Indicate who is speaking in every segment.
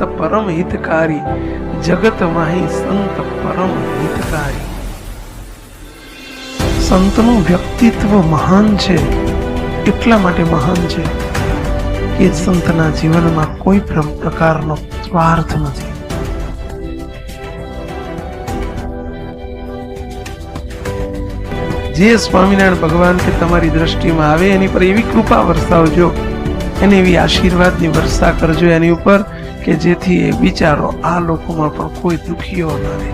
Speaker 1: સંત પરમ હિતકારી, જગત માહી સંત પરમ હિતકારી. સંતનું વ્યક્તિત્વ મહાન છે. એટલા માટે મહાન છે કે સંતના જીવનમાં કોઈ પ્રકારનો સ્વાર્થ નથી. જે સ્વામિનારાયણ ભગવાન કે તમારી દ્રષ્ટિમાં આવે એની પર એવી કૃપા વરસાવજો, એને એવી આશીર્વાદની વર્ષા કરજો એની ઉપર કે જેથી એ વિચારો આ લોકોમાં પણ કોઈ દુખીઓ ન રહે.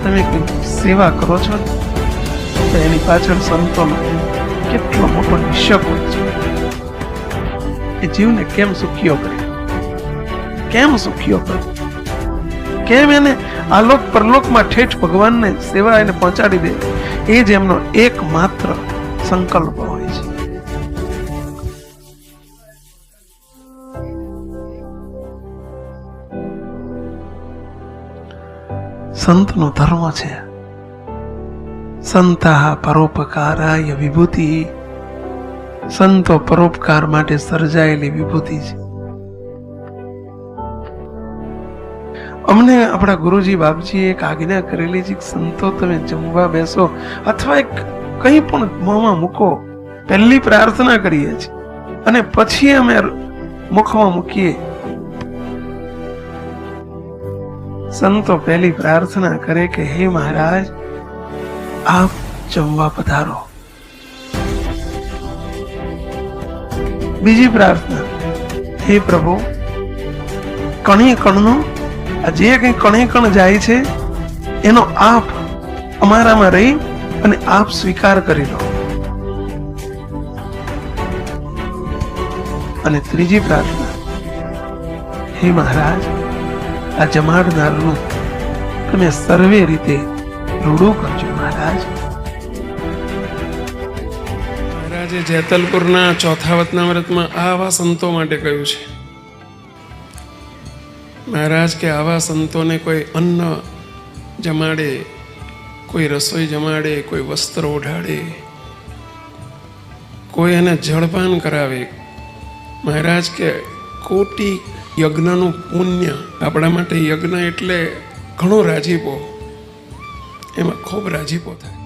Speaker 1: તમે કોઈ સેવા કરો છો તો એની પાછળ સંતોનો કેટલો મોટો નિષક હોય છે. એ જીવને કેમ સુખીઓ કરે, કેમ સુખીઓ કરે, કેમ એને આલોક પરલોકમાં ઠેઠ ભગવાનને સેવા એને પહોંચાડી દે, એ જ એમનો એકમાત્ર સંકલ્પ હોય છે. સંતનો ધર્મ છે સંતા પરોપકારાય વિભૂતિ. સંતો પરોપકાર માટે સર્જાયેલી વિભૂતિ છે. અમને આપણા ગુરુજી બાપજીએ એક આજ્ઞા કરેલી છે, સંતો તમે જમવા બેસો અથવા એક કંઈ પણ મોંમાં મૂકો, પહેલી પ્રાર્થના કરીએ છીએ અને પછી અમે મુખમાં મૂકીએ. સંતો પહેલી પ્રાર્થના કરે કે હે મહારાજ, આપ જમવા પધારો. બીજી પ્રાર્થના, હે પ્રભુ, કણી કણનો આ જે કંઈ કણે કણ જાય છે એનો આપ અમારામાં રહી અને આપ સ્વીકાર કરી લો. અને ત્રીજી પ્રાર્થના, હે મહારાજ, આ જમાડનારનું તમે સર્વે રીતે રૂડું કરજો. મહારાજે જેતલપુરના ચોથા વતનામૃતમાં આવા સંતો માટે કહ્યું છે. મહારાજ કે આવા સંતોને કોઈ અન્ન જમાડે, કોઈ રસોઈ જમાડે, કોઈ વસ્ત્ર ઓઢાડે, કોઈ એને જળપાન કરાવે. મહારાજ કે કોટી યજ્ઞનું પુણ્ય. આપણા માટે યજ્ઞ એટલે ઘણો રાજીપો, એમાં ખૂબ રાજીપો થાય.